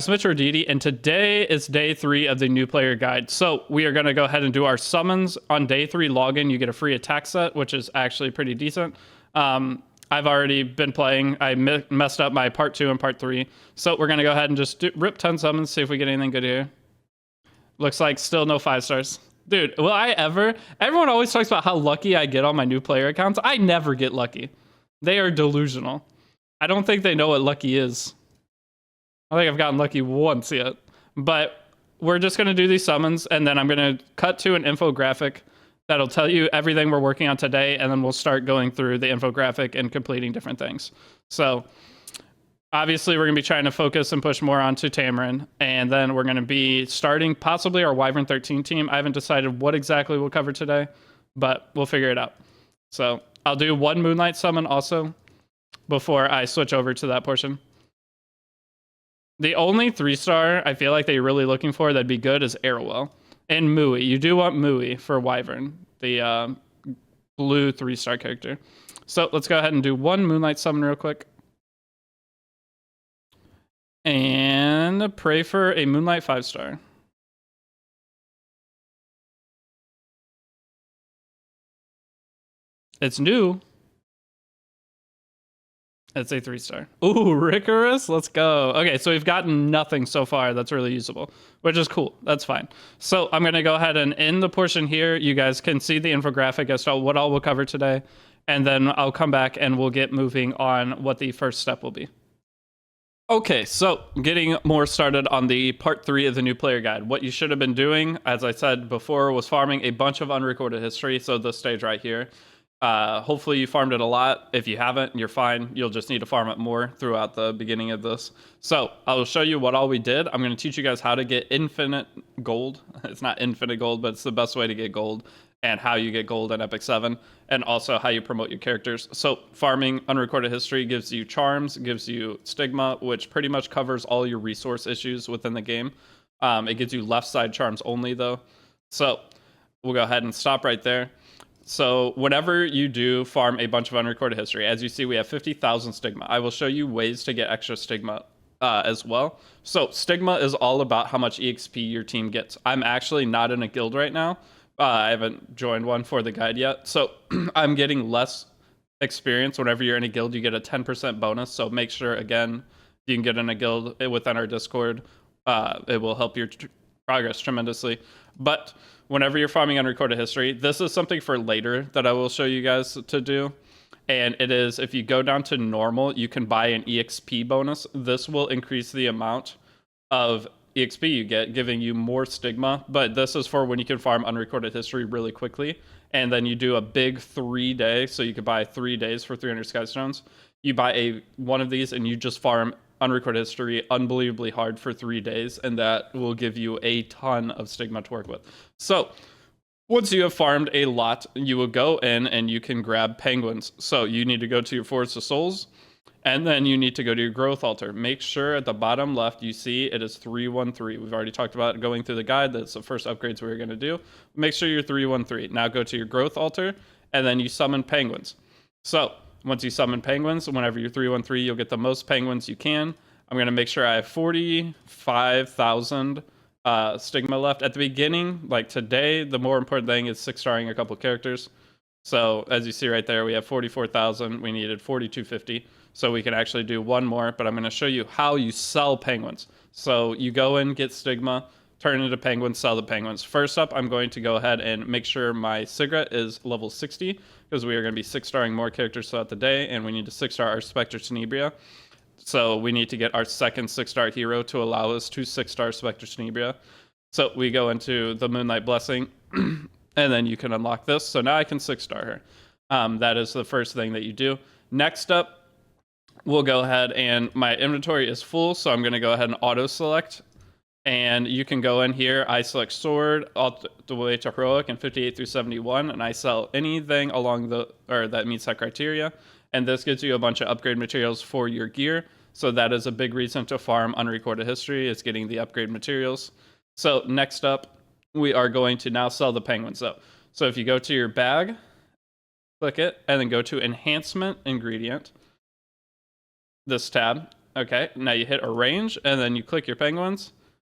Smith or Deity, and today is day 3 of the new player guide. So we are going to go ahead and do our summons on day 3 login. You get a free attack set, which is actually pretty decent. I've already been playing. I messed up my part 2 and part 3. So we're going to go ahead and just rip 10 summons, see if we get anything good here. Looks like still no 5 stars. Dude, will I ever? Everyone always talks about how lucky I get on my new player accounts. I never get lucky. They are delusional. I don't think they know what lucky is. I think I've gotten lucky once yet. But we're just going to do these summons, and then I'm going to cut to an infographic that'll tell you everything we're working on today, and then we'll start going through the infographic and completing different things. So obviously we're going to be trying to focus and push more onto Tamarin, and then we're going to be starting possibly our Wyvern 13 team. I haven't decided what exactly we'll cover today, but we'll figure it out. So I'll do one Moonlight summon also before I switch over to that portion. The only 3-star I feel like that you're really looking for that'd be good is Arrowwell and Mui. You do want Mui for Wyvern, the blue 3-star character. So let's go ahead and do one Moonlight summon real quick. And pray for a Moonlight 5-star. It's new. It's a 3-star. Ooh, Ricorous. Let's go. Okay, so we've gotten nothing so far that's really usable, which is cool. That's fine. So I'm going to go ahead and end the portion here. You guys can see the infographic as to what all we'll cover today. And then I'll come back and we'll get moving on what the first step will be. Okay, so getting more started on the part 3 of the new player guide. What you should have been doing, as I said before, was farming a bunch of unrecorded history. So this stage right here. Hopefully you farmed it a lot. If you haven't, you're fine. You'll just need to farm it more throughout the beginning of this. So I'll show you what all we did. I'm going to teach you guys how to get infinite gold. It's not infinite gold, but it's the best way to get gold, and how you get gold in Epic 7, and also how you promote your characters. So farming unrecorded history gives you charms, gives you stigma, which pretty much covers all your resource issues within the game. It gives you left side charms only though. So we'll go ahead and stop right there. So whenever you do farm a bunch of unrecorded history, as you see, we have 50,000 stigma. I will show you ways to get extra stigma as well. So stigma is all about how much EXP your team gets. I'm actually not in a guild right now. I haven't joined one for the guide yet. So I'm getting less experience. Whenever you're in a guild, you get a 10% bonus. So make sure, again, you can get in a guild within our Discord. It will help your progress tremendously. But whenever you're farming unrecorded history, this is something for later that I will show you guys to do. And it is, if you go down to normal, you can buy an EXP bonus. This will increase the amount of EXP you get, giving you more stigma. But this is for when you can farm unrecorded history really quickly. And then you do a big 3-day, so you could buy 3 days for 300 Skystones. You buy one of these and you just farm unrecorded history unbelievably hard for 3 days, and that will give you a ton of stigma to work with. So once you have farmed a lot, you will go in and you can grab penguins. So you need to go to your Forest of Souls, and then you need to go to your growth altar. Make sure at the bottom left you see it is 313. We've already talked about going through the guide. That's the first upgrades we're going to do. Make sure you're 313. Now go to your growth altar, and then you summon penguins. So once you summon penguins, whenever you're 313, you'll get the most penguins you can. I'm going to make sure I have 45,000 stigma left. At the beginning, like today, the more important thing is 6-starring a couple characters. So as you see right there, we have 44,000. We needed 4,250. So we can actually do one more, but I'm going to show you how you sell penguins. So you go in, get stigma, turn into penguins, sell the penguins. First up, I'm going to go ahead and make sure my Sigret is level 60, because we are going to be 6-starring more characters throughout the day, and we need to 6-star our Spectre Tenebria. So we need to get our second 6-star hero to allow us to 6-star Spectre Tenebria. So we go into the Moonlight Blessing, and then you can unlock this. So now I can 6-star her. That is the first thing that you do. Next up, we'll go ahead and my inventory is full, so I'm going to go ahead and auto-select. And you can go in here, I select sword all the way to heroic and 58 through 71, and I sell anything along that meets that criteria. And this gives you a bunch of upgrade materials for your gear. So that is a big reason to farm unrecorded history, is getting the upgrade materials. So next up, we are going to now sell the penguins up. So if you go to your bag, click it, and then go to enhancement ingredient, this tab, Okay, now you hit arrange, and then you click your penguins,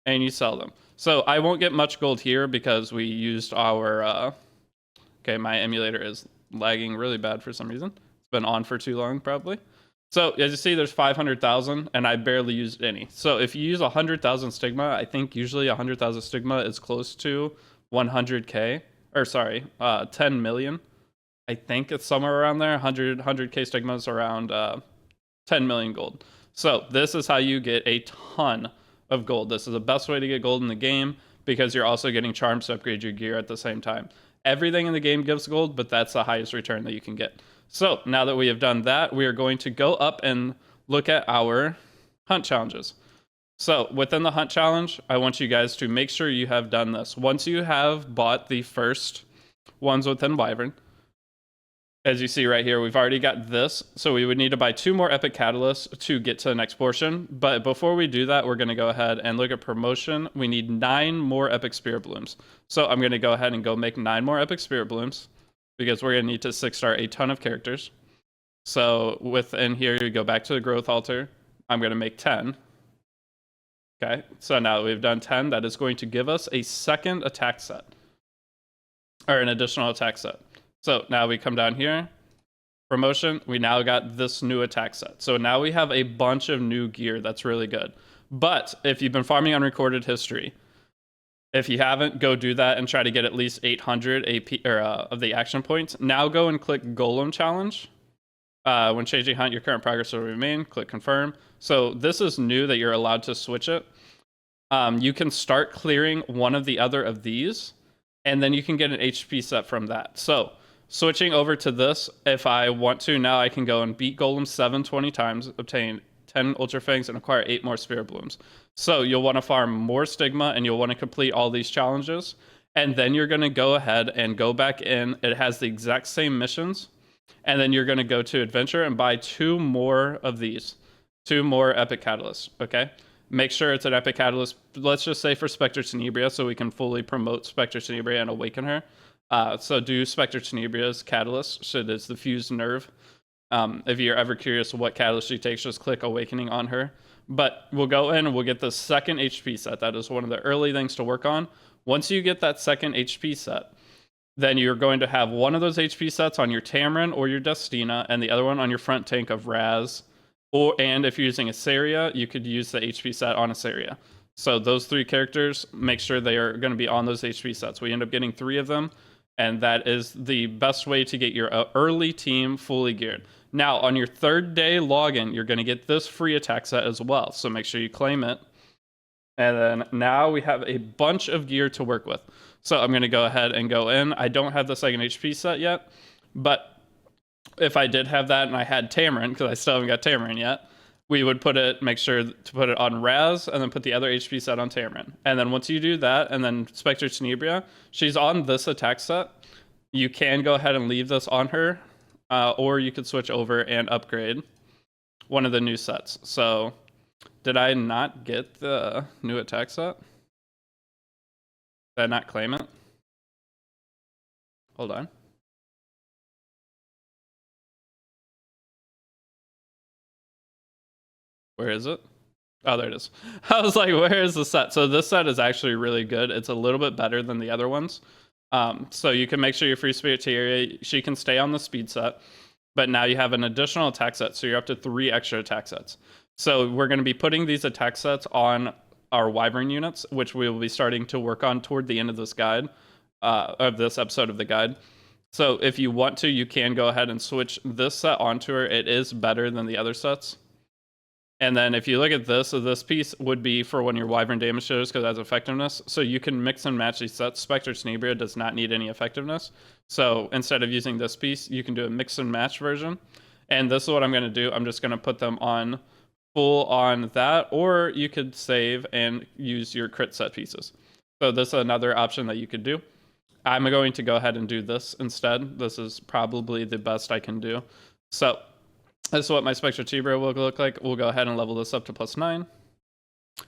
and you sell them. So I won't get much gold here because we used our... okay, my emulator is lagging really bad for some reason. It's been on for too long, probably. So as you see, there's 500,000, and I barely used any. So if you use 100,000 stigma, I think usually 100,000 stigma is close to 100k, or sorry, 10 million. I think it's somewhere around there. 100k stigma is around 10 million gold. So this is how you get a ton of gold. This is the best way to get gold in the game because you're also getting charms to upgrade your gear at the same time. Everything in the game gives gold, but that's the highest return that you can get. So now that we have done that, we are going to go up and look at our hunt challenges. So within the hunt challenge, I want you guys to make sure you have done this. Once you have bought the first ones within Wyvern, as you see right here, we've already got this. So we would need to buy 2 more Epic Catalysts to get to the next portion. But before we do that, we're going to go ahead and look at promotion. We need 9 more Epic Spirit Blooms. So I'm going to go ahead and go make 9 more Epic Spirit Blooms because we're going to need to 6-star a ton of characters. So within here, you go back to the growth altar. I'm going to make 10. Okay, so now that we've done 10, that is going to give us a second attack set. Or an additional attack set. So now we come down here, promotion, we now got this new attack set. So now we have a bunch of new gear that's really good. But if you've been farming unrecorded history, if you haven't, go do that and try to get at least 800 AP or of the action points. Now go and click Golem Challenge. When changing hunt, your current progress will remain. Click confirm. So this is new that you're allowed to switch it. You can start clearing one of the other of these, and then you can get an HP set from that. So switching over to this, if I want to, now I can go and beat Golem 720 times, obtain 10 Ultra Fangs, and acquire 8 more Spirit Blooms. So you'll want to farm more Stigma, and you'll want to complete all these challenges. And then you're going to go ahead and go back in. It has the exact same missions. And then you're going to go to Adventure and buy 2 more of these. 2 more Epic Catalysts, okay? Make sure it's an Epic Catalyst. Let's just say for Spectre Tenebria, so we can fully promote Spectre Tenebria and awaken her. So do Spectre Tenebria's Catalyst, so it's the Fused Nerve. If you're ever curious what Catalyst she takes, just click Awakening on her. But we'll go in and we'll get the second HP set. That is one of the early things to work on. Once you get that second HP set, then you're going to have one of those HP sets on your Tamarin or your Destina, and the other one on your front tank of Raz. And if you're using Asaria, you could use the HP set on Asaria. So those 3 characters, make sure they are going to be on those HP sets. We end up getting 3 of them. And that is the best way to get your early team fully geared. Now, on your 3rd day login, you're going to get this free attack set as well. So make sure you claim it. And then now we have a bunch of gear to work with. So I'm going to go ahead and go in. I don't have the second HP set yet. But if I did have that and I had Tamarin, because I still haven't got Tamarin yet, we would make sure to put it on Raz and then put the other HP set on Tamarin. And then once you do that, and then Spectre Tenebria, she's on this attack set. You can go ahead and leave this on her, or you could switch over and upgrade one of the new sets. So did I not get the new attack set? Did I not claim it? Hold on. Where is it? Oh, there it is. I was like, where is the set? So this set is actually really good. It's a little bit better than the other ones. So you can make sure your Free Spirit Tiara, she can stay on the speed set, but now you have an additional attack set, so you're up to 3 extra attack sets. So we're going to be putting these attack sets on our Wyvern units, which we will be starting to work on toward the end of this guide, of this episode of the guide. So if you want to, you can go ahead and switch this set onto her. It is better than the other sets. And then if you look at this, so this piece would be for when your Wyvern damage shows because it has effectiveness. So you can mix and match these sets. Spectre Tenebria does not need any effectiveness. So instead of using this piece, you can do a mix and match version. And this is what I'm going to do. I'm just going to put them on full on that, or you could save and use your crit set pieces. So this is another option that you could do. I'm going to go ahead and do this instead. This is probably the best I can do. So this is what my Spectre Tenebria will look like. We'll go ahead and level this up to +9.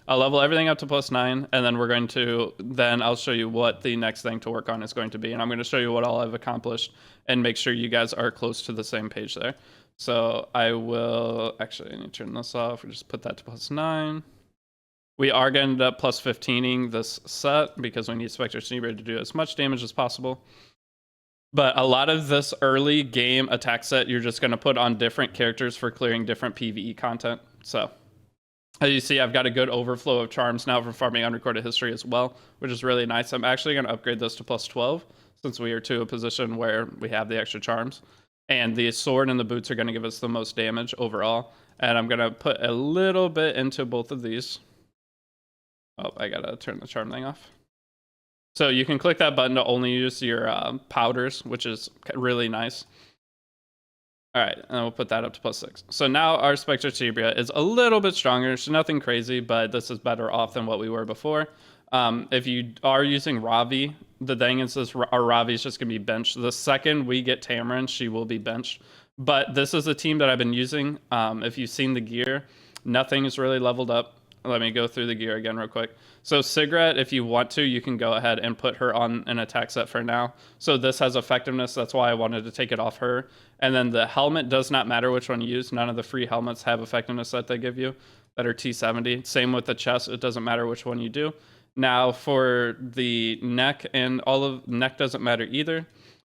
I'll level everything up to +9, and then we're going to, then I'll show you what the next thing to work on is going to be. And I'm going to show you what all I've accomplished and make sure you guys are close to the same page there. So I will, actually I need to turn this off. We'll just put that to +9. We are going to end up +15ing this set because we need Spectre Tenebria to do as much damage as possible. But a lot of this early game attack set, you're just going to put on different characters for clearing different PvE content. So as you see, I've got a good overflow of charms now for farming unrecorded history as well, which is really nice. I'm actually going to upgrade this to +12 since we are to a position where we have the extra charms. And the sword and the boots are going to give us the most damage overall. And I'm going to put a little bit into both of these. Oh, I got to turn the charm thing off. So you can click that button to only use your powders, which is really nice. All right, and we'll put that up to +6. So now our Spectre Tenebria is a little bit stronger. It's nothing crazy, but this is better off than what we were before. If you are using Ravi, the thing is this, our Ravi is just going to be benched. The second we get Tamarin, she will be benched. But this is a team that I've been using. If you've seen the gear, nothing is really leveled up. Let me go through the gear again real quick. So Sigret, if you want to, you can go ahead and put her on an attack set for now. So this has effectiveness. That's why I wanted to take it off her. And then the helmet does not matter which one you use. None of the free helmets have effectiveness that they give you that are T70. Same with the chest. It doesn't matter which one you do. Now for the neck, and all of neck doesn't matter either.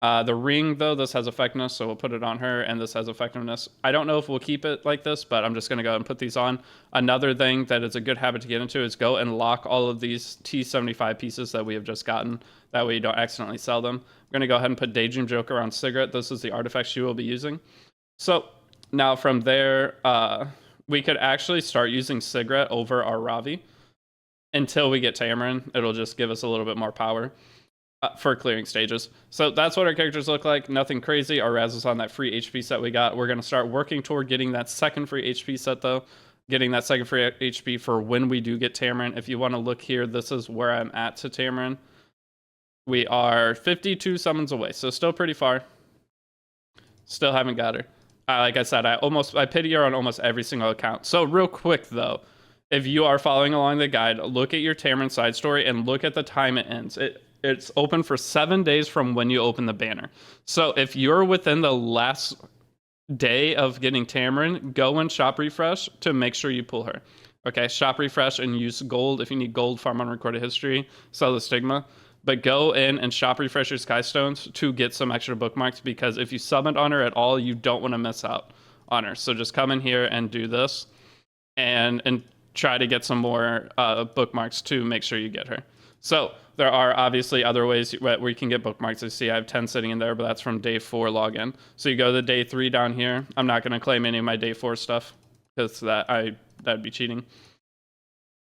The ring, though, this has effectiveness, so we'll put it on her, and this has effectiveness. I don't know if we'll keep it like this, but I'm just going to go and put these on. Another thing that is a good habit to get into is go and lock all of these T75 pieces that we have just gotten. That way you don't accidentally sell them. I'm going to go ahead and put Daydream Joker on Cigarette. This is the artifact she will be using. So now from there, we could actually start using Cigarette over our Ravi until we get Tamarin. It'll just give us a little bit more power for clearing stages. So that's what our characters look like. Nothing crazy. Our Raz is on that free HP set we got. We're going to start working toward getting that second free HP set, though. Getting that second free HP for when we do get Tamarin. If you want to look here, this is where I'm at to Tamarin. We are 52 summons away, so still pretty far. Still haven't got her. Like I said, I pity her on almost every single account. So real quick, though, if you are following along the guide, look at your Tamarin side story and look at the time it ends. It's open for 7 days from when you open the banner. So if you're within the last day of getting Tamarin, go and shop refresh to make sure you pull her. Okay, shop refresh and use gold. If you need gold, farm on recorded history, sell the stigma. But go in and shop refresh your Skystones to get some extra bookmarks, because if you summoned on her at all, you don't want to miss out on her. So just come in here and do this and try to get some more bookmarks to make sure you get her. So there are obviously other ways where you can get bookmarks. You see I have 10 sitting in there, but that's from day 4 login. So you go to day 3 down here. I'm not going to claim any of my day 4 stuff because that'd be cheating.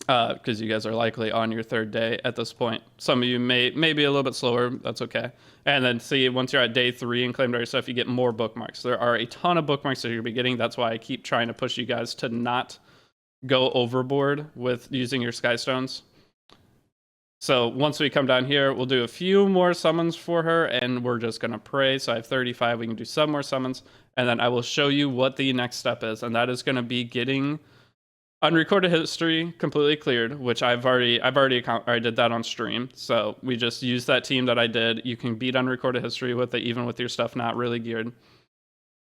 Because you guys are likely on your 3rd day at this point. Some of you may be a little bit slower. That's okay. And then see, once you're at day 3 and claimed all your stuff, you get more bookmarks. There are a ton of bookmarks that you're going to be getting. That's why I keep trying to push you guys to not go overboard with using your Skystones. So once we come down here, we'll do a few more summons for her, and we're just going to pray. So I have 35. We can do some more summons, and then I will show you what the next step is, and that is going to be getting unrecorded history completely cleared, which I did that on stream. So we just use that team that I did. You can beat unrecorded history with it, even with your stuff not really geared.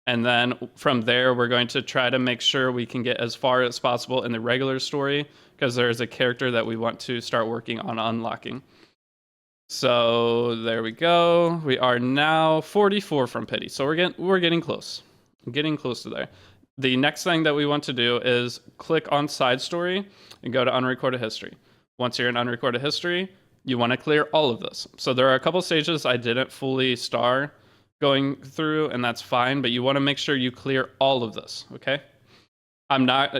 And then from there, we're going to try to make sure we can get as far as possible in the regular story, because there's a character that we want to start working on unlocking. So there we go. We are now 44 from pity. So we're getting close. Getting close to there. The next thing that we want to do is click on side story and go to unrecorded history. Once you're in unrecorded history, you want to clear all of this. So there are a couple stages I didn't fully star going through, and that's fine, but you want to make sure you clear all of this, okay?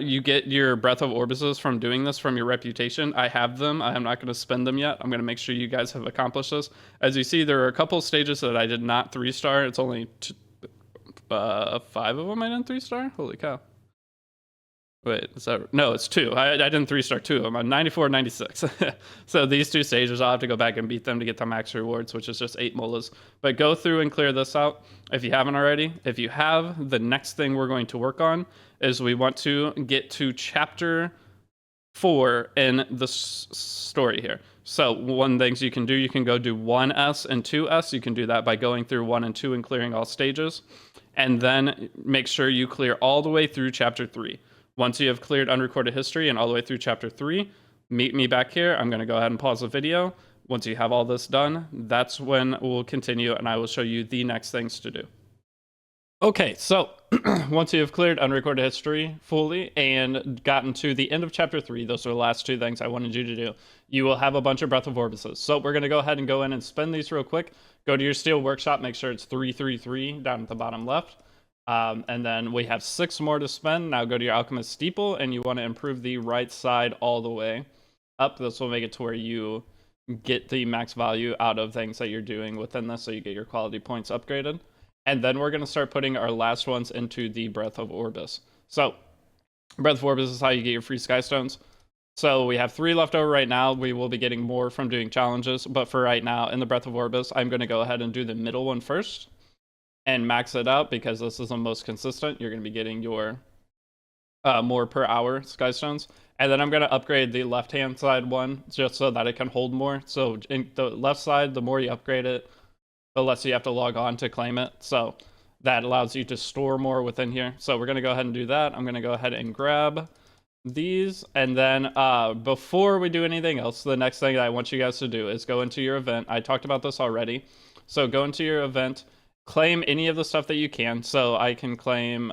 You get your Breath of Orbises from doing this from your reputation. I have them. I am not going to spend them yet. I'm going to make sure you guys have accomplished this. As you see, there are a couple stages that I did not 3-star. It's only 5 of them I didn't 3-star? Holy cow. Wait, is that... No, it's 2. I didn't 3-star 2 of them. I'm 94, 96. So these 2 stages, I'll have to go back and beat them to get the max rewards, which is just 8 molas. But go through and clear this out if you haven't already. If you have, the next thing we're going to work on is we want to get to chapter 4 in the story here. So one things you can do, you can go do 1S and 2S. You can do that by going through 1 and 2 and clearing all stages. and then make sure you clear all the way through chapter 3. Once you have cleared unrecorded history and all the way through chapter 3, meet me back here. I'm going to go ahead and pause the video. Once you have all this done, that's when we'll continue and I will show you the next things to do. Okay, so once you have cleared unrecorded history fully and gotten to the end of chapter 3, those are the last two things I wanted you to do, you will have a bunch of Breath of Orbises. So we're going to go ahead and go in and spin these real quick. Go to your Steel Workshop, make sure it's 333 down at the bottom left. And then we have 6 more to spend. Now go to your Alchemist Steeple, and you want to improve the right side all the way up. This will make it to where you get the max value out of things that you're doing within this, so you get your quality points upgraded. And then we're going to start putting our last ones into the Breath of Orbis. So, Breath of Orbis is how you get your free Sky Stones. So we have 3 left over right now. We will be getting more from doing challenges. But for right now, in the Breath of Orbis, I'm going to go ahead and do the middle one first. And max it out, because this is the most consistent. You're going to be getting your more per hour Sky Stones. And then I'm going to upgrade the left-hand side one, just so that it can hold more. So in the left side, the more you upgrade it, the less you have to log on to claim it. So that allows you to store more within here. So we're going to go ahead and do that. I'm going to go ahead and grab these. And then before we do anything else, the next thing that I want you guys to do is go into your event. I talked about this already. So go into your event, claim any of the stuff that you can. So I can claim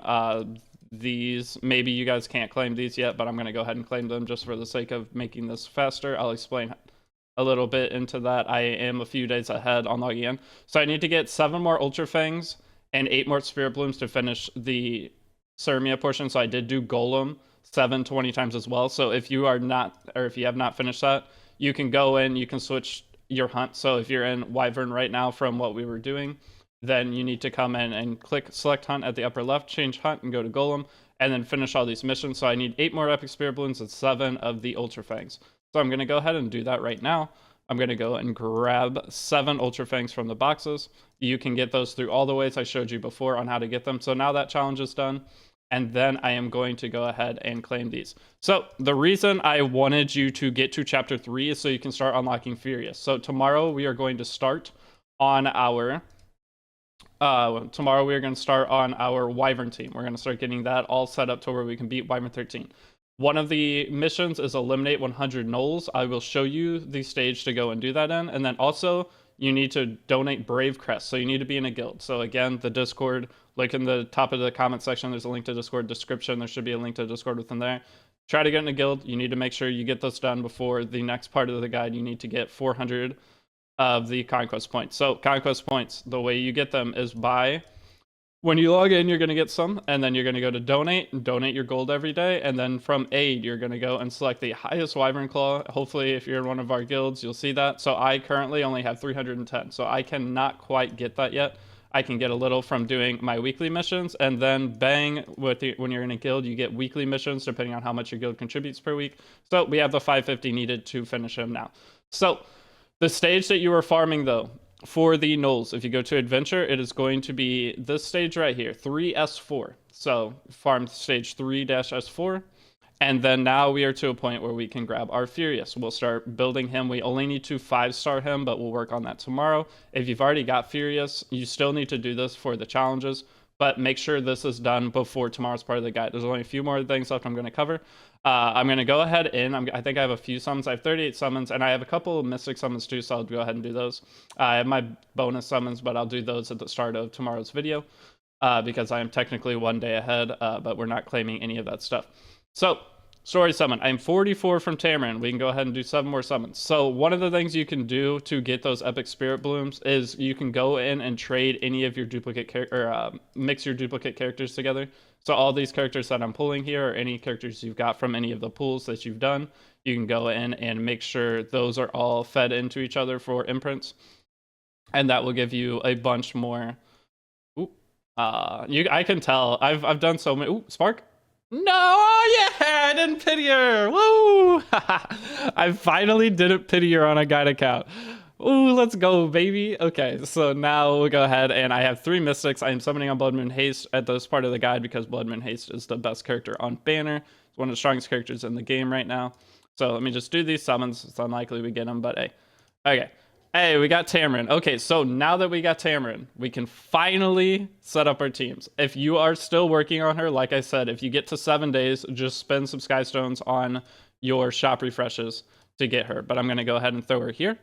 these. Maybe you guys can't claim these yet, but I'm going to go ahead and claim them just for the sake of making this faster. I'll explain a little bit into that. I am a few days ahead on logging in. So I need to get 7 more Ultra Fangs and 8 more Spirit Blooms to finish the Sirmia portion. So I did do Golem 20 times as well. So if you are not, or if you have not finished that, you can go in, you can switch your hunt. So if you're in Wyvern right now from what we were doing, then you need to come in and click Select Hunt at the upper left, change Hunt, and go to Golem, and then finish all these missions. So I need 8 more Epic Spirit Blooms and 7 of the Ultra Fangs. So I'm going to go ahead and do that right now. I'm going to go and grab 7 Ultra Fangs from the boxes. You can get those through all the ways I showed you before on how to get them. So now that challenge is done. And then I am going to go ahead and claim these. So the reason I wanted you to get to chapter 3 is so you can start unlocking Furious. So tomorrow we are going to start on our Wyvern team. We're going to start getting that all set up to where we can beat Wyvern 13. One of the missions is eliminate 100 gnolls. I will show you the stage to go and do that in. And then also, you need to donate Brave Crest. So you need to be in a guild. So again, the Discord, link in the top of the comment section. There's a link to Discord description. There should be a link to Discord within there. Try to get in a guild. You need to make sure you get this done before the next part of the guide. You need to get 400 of the Conquest points. So Conquest points, the way you get them is by... When you log in, you're going to get some, and then you're going to go to donate your gold every day, and then from aid, you're going to go and select the highest Wyvern Claw. Hopefully, if you're in one of our guilds, you'll see that. So I currently only have 310, so I cannot quite get that yet. I can get a little from doing my weekly missions, and then bang, when you're in a guild, you get weekly missions depending on how much your guild contributes per week. So we have the 550 needed to finish him now. So the stage that you are farming, though, for the gnolls, if you go to adventure, it is going to be this stage right here, 3S4. So farm stage 3-S4. And then now we are to a point where we can grab our Furious. We'll start building him. We only need to 5-star him, but we'll work on that tomorrow. If you've already got Furious, you still need to do this for the challenges, but make sure this is done before tomorrow's part of the guide. There's only a few more things left I'm going to cover. I'm going to go ahead and I think I have a few summons. I have 38 summons, and I have a couple of Mystic summons too, so I'll go ahead and do those. I have my bonus summons, but I'll do those at the start of tomorrow's video because I am technically 1 day ahead, but we're not claiming any of that stuff. So, story summon. I'm 44 from Tamarin. We can go ahead and do 7 more summons. So one of the things you can do to get those epic spirit blooms is you can go in and trade any of your duplicate mix your duplicate characters together. So all these characters that I'm pulling here, or any characters you've got from any of the pulls that you've done, you can go in and make sure those are all fed into each other for imprints. And that will give you a bunch more. Ooh, I can tell. I've done so many. Ooh, Spark. No, yeah, I didn't pity her. Woo! I finally didn't pity her on a guide account. Ooh, let's go, baby. Okay, so now we'll go ahead, and I have 3 Mystics. I am summoning on Blood Moon Haste at this part of the guide because Blood Moon Haste is the best character on Banner. It's one of the strongest characters in the game right now. So let me just do these summons. It's unlikely we get them, but hey. Okay, Hey, we got Tamarin. Okay, so now that we got Tamarin, we can finally set up our teams. If you are still working on her, like I said, if you get to 7 days, just spend some Sky Stones on your shop refreshes to get her. But I'm going to go ahead and throw her here.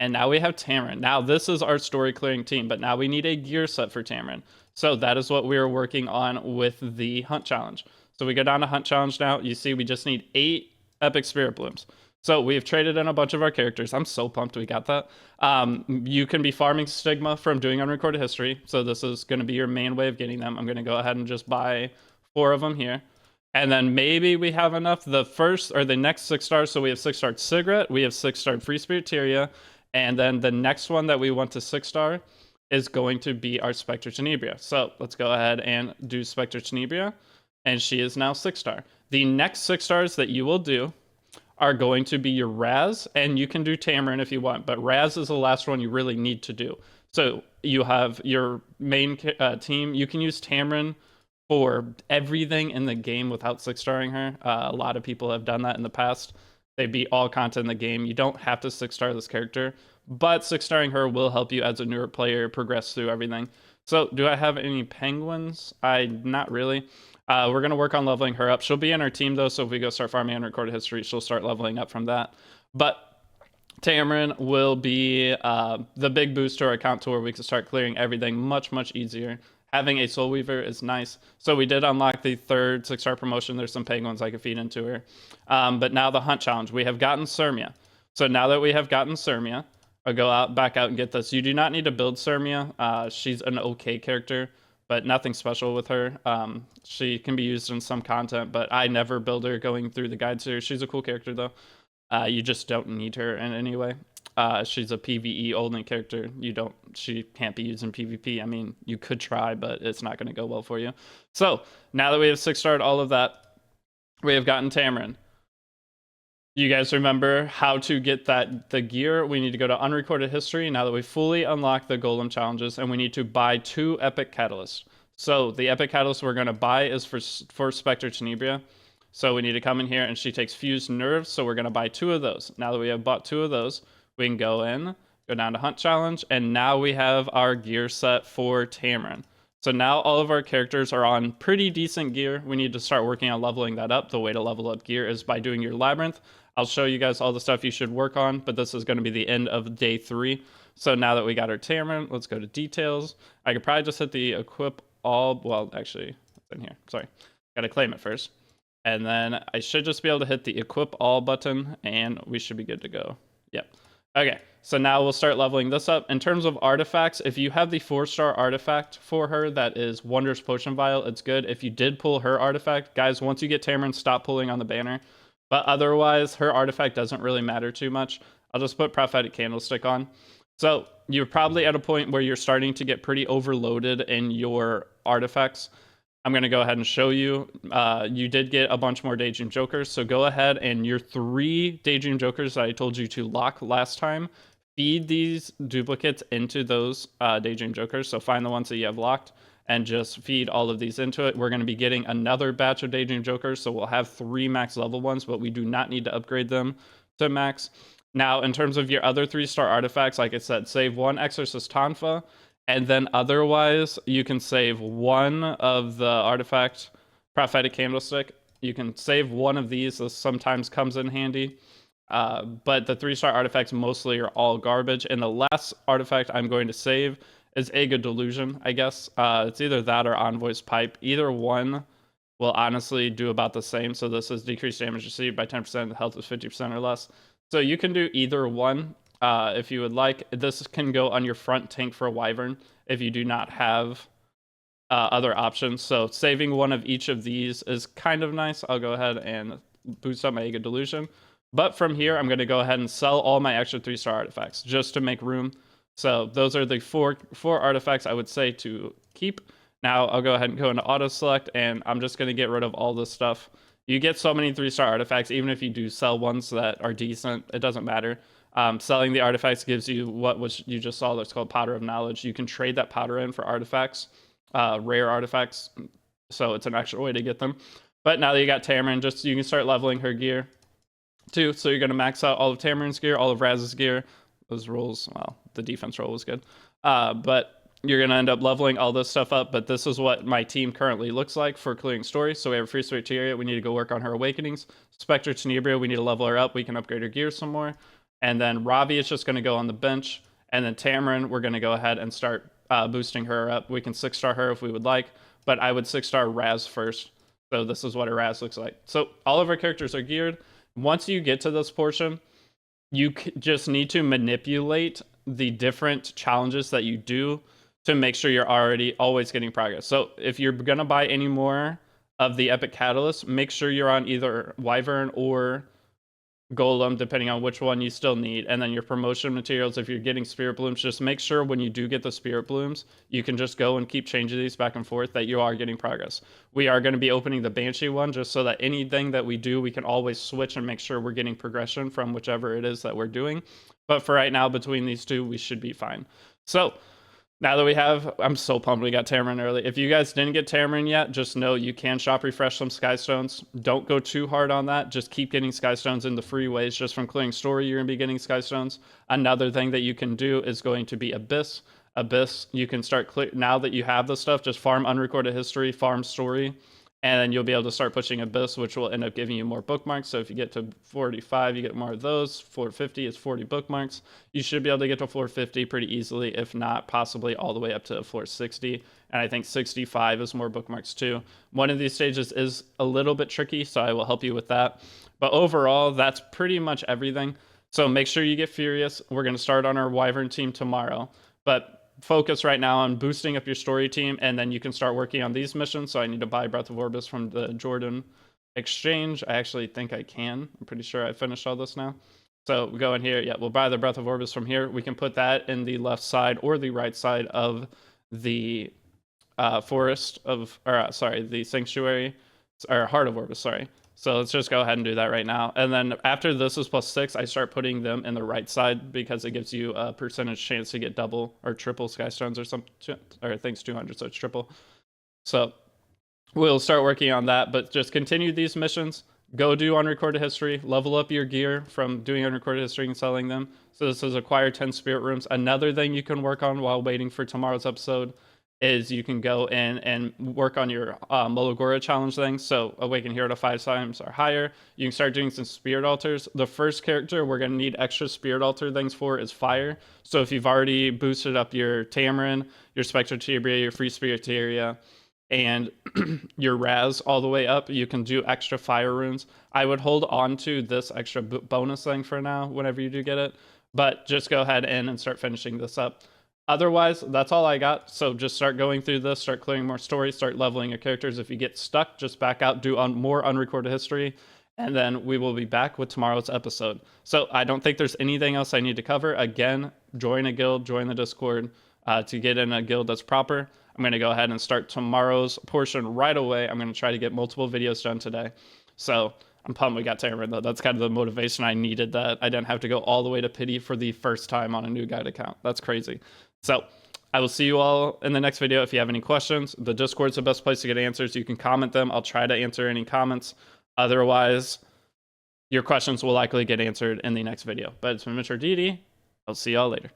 And now we have Tamarin. Now this is our story clearing team, but now we need a gear set for Tamarin. So that is what we are working on with the Hunt Challenge. So we go down to Hunt Challenge now. You see we just need 8 Epic Spirit Blooms. So we've traded in a bunch of our characters. I'm so pumped we got that. You can be farming Stigma from doing Unrecorded History. So this is going to be your main way of getting them. I'm going to go ahead and just buy 4 of them here. And then maybe we have enough. The first or the next 6 stars. So we have 6-star Cigarette. We have 6-star Free Spiriteria. And then the next one that we want to 6-star is going to be our Spectre Tenebria. So let's go ahead and do Spectre Tenebria. And she is now 6-star. The next 6 stars that you will do are going to be your Raz, and you can do Tamarin if you want, but Raz is the last one you really need to do. So you have your main team. You can use Tamarin for everything in the game without 6-starring her. A lot of people have done that in the past. They beat all content in the game. You don't have to 6-star this character, but 6-starring her will help you as a newer player progress through everything. So do I have any penguins? Not really. We're going to work on leveling her up. She'll be in our team, though, so if we go start farming Unrecorded History, she'll start leveling up from that. But Tamarin will be the big boost to our account to where we can start clearing everything much, much easier. Having a Soul Weaver is nice. So we did unlock the 3rd 6-star promotion. There's some penguins I could feed into her. But now the Hunt Challenge. We have gotten Sirmia. So now that we have gotten Sirmia, I'll go back out and get this. You do not need to build Sirmia. She's an okay character, but nothing special with her. She can be used in some content, but I never build her going through the guide series. She's a cool character, though. You just don't need her in any way. She's a PvE only character. She can't be used in PvP. I mean, you could try, but it's not going to go well for you. So now that we have 6-starred all of that, we have gotten Tamarin. You guys remember how to get the gear? We need to go to Unrecorded History now that we fully unlocked the Golem challenges, and we need to buy 2 Epic Catalysts. So the Epic Catalyst we're going to buy is for Spectre Tenebria. So we need to come in here, and she takes Fused Nerves, so we're going to buy 2 of those. Now that we have bought 2 of those, we can go down to Hunt Challenge, and now we have our gear set for Tamarin. So now all of our characters are on pretty decent gear. We need to start working on leveling that up. The way to level up gear is by doing your Labyrinth. I'll show you guys all the stuff you should work on, but this is going to be the end of day 3. So now that we got our Tamarin, let's go to details. I could probably just hit the equip all, well, actually, it's in here. Sorry. Got to claim it first. And then I should just be able to hit the equip all button, and we should be good to go. Yep. Okay, so now we'll start leveling this up. In terms of artifacts, if you have the 4-star artifact for her, that is Wondrous Potion Vial, it's good. If you did pull her artifact, guys, once you get Tamarin, stop pulling on the banner. But otherwise, her artifact doesn't really matter too much. I'll just put Prophetic Candlestick on. So you're probably at a point where you're starting to get pretty overloaded in your artifacts. I'm going to go ahead and show you. You did get a bunch more Daydream Jokers, so go ahead and your 3 Daydream Jokers that I told you to lock last time, feed these duplicates into those Daydream Jokers. So find the ones that you have locked and just feed all of these into it. We're going to be getting another batch of Daydream Jokers, so we'll have 3 max level ones, but we do not need to upgrade them to max. Now, in terms of your other 3-star artifacts, like I said, save 1 Exorcist Tonfa, and then otherwise, you can save 1 of the artifact Prophetic Candlestick. You can save 1 of these. This sometimes comes in handy. But the 3-star artifacts mostly are all garbage. And the last artifact I'm going to save is Ega Delusion, I guess. It's either that or Envoy's Pipe. Either one will honestly do about the same. So this is decreased damage received by 10%. The health is 50% or less. So you can do either one. If you would like. This can go on your front tank for a Wyvern if you do not have other options. So saving 1 of each of these is kind of nice. I'll go ahead and boost up my Ega Delusion. But from here, I'm going to go ahead and sell all my extra 3-star artifacts just to make room. So those are the four artifacts I would say to keep. Now I'll go ahead and go into auto select, and I'm just going to get rid of all this stuff. You get so many 3-star artifacts, even if you do sell ones that are decent, it doesn't matter. Selling the artifacts gives you you just saw that's called Powder of Knowledge. You can trade that powder in for artifacts, rare artifacts, so it's an extra way to get them. But now that you got Tamarin, you can start leveling her gear too. So you're going to max out all of Tamarin's gear, all of Raz's gear, those roles. Well, the defense role was good. But you're going to end up leveling all this stuff up. But this is what my team currently looks like for clearing stories. So we have Free Spirit Tyria. We need to go work on her awakenings. Spectre Tenebria, we need to level her up. We can upgrade her gear some more. And then Ravi is just going to go on the bench. And then Tamarin, we're going to go ahead and start boosting her up. We can 6-star her if we would like. But I would 6-star Raz first. So this is what a Raz looks like. So all of our characters are geared. Once you get to this portion, you just need to manipulate the different challenges that you do to make sure you're always getting progress. So if you're going to buy any more of the Epic Catalyst, make sure you're on either Wyvern or Golem, depending on which one you still need. And then your promotion materials, if you're getting Spirit Blooms, just make sure when you do get the Spirit Blooms, you can just go and keep changing these back and forth, that you are getting progress. We are going to be opening the Banshee one just so that anything that we do, we can always switch and make sure we're getting progression from whichever it is that we're doing. But for right now, between these two, we should be fine. So now that we have, I'm so pumped we got Tamarin early. If you guys didn't get Tamarin yet, just know you can shop refresh some Skystones. Don't go too hard on that. Just keep getting Skystones in the free ways. Just from clearing story, you're going to be getting Skystones. Another thing that you can do is going to be Abyss. Abyss, you can start, now that you have the stuff, just farm unrecorded history, farm story, and then you'll be able to start pushing Abyss, which will end up giving you more bookmarks. So if you get to 45, you get more of those. 450 is 40 bookmarks. You should be able to get to 450 pretty easily, if not possibly all the way up to 460. And I think 65 is more bookmarks too. One of these stages is a little bit tricky, so I will help you with that. But overall, that's pretty much everything. So make sure you get Furious. We're going to start on our Wyvern team tomorrow. But focus right now on boosting up your story team, and then you can start working on these missions. So I need to buy Breath of Orbis from the Jordan exchange. I actually think I can. I'm pretty sure I finished all this now. So we go in here. Yeah, we'll buy the Breath of Orbis from here. We can put that in the left side or the right side of the forest of, or sorry, the sanctuary, or Heart of Orbis, sorry. So let's just go ahead and do that right now. And then after this is +6, I start putting them in the right side because it gives you a percentage chance to get double or triple Skystones or something. Or I think it's 200, so it's triple. So we'll start working on that, but just continue these missions. Go do unrecorded history. Level up your gear from doing unrecorded history and selling them. So this is acquire 10 spirit rooms. Another thing you can work on while waiting for tomorrow's episode is you can go in and work on your Mologora challenge thing. So awaken hero to 5 times or higher. You can start doing some spirit altars. The first character we're going to need extra spirit altar things for is fire. So if you've already boosted up your Tamarin, your Spectre Tenebria, your Free Spirit Tyria, and your Raz all the way up, you can do extra fire runes. I would hold on to this extra bonus thing for now whenever you do get it, but just go ahead and start finishing this up. Otherwise, that's all I got. So just start going through this, start clearing more stories, start leveling your characters. If you get stuck, just back out, do more unrecorded history, and then we will be back with tomorrow's episode. So I don't think there's anything else I need to cover. Again, join a guild, join the Discord to get in a guild that's proper. I'm going to go ahead and start tomorrow's portion right away. I'm going to try to get multiple videos done today. So I'm pumped we got Tamarin, though. That's kind of the motivation I needed, that I didn't have to go all the way to Pity for the first time on a new guide account. That's crazy. So I will see you all in the next video. If you have any questions, the Discord's the best place to get answers. You can comment them. I'll try to answer any comments. Otherwise, your questions will likely get answered in the next video. But it's been Mr. Deity. I'll see y'all later.